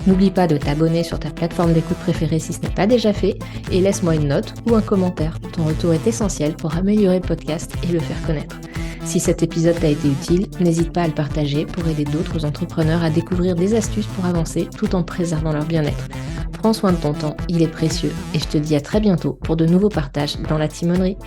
N'oublie pas de t'abonner sur ta plateforme d'écoute préférée si ce n'est pas déjà fait et laisse-moi une note ou un commentaire. Ton retour est essentiel pour améliorer le podcast et le faire connaître. Si cet épisode t'a été utile, n'hésite pas à le partager pour aider d'autres entrepreneurs à découvrir des astuces pour avancer tout en préservant leur bien-être. Prends soin de ton temps, il est précieux et je te dis à très bientôt pour de nouveaux partages dans la timonerie.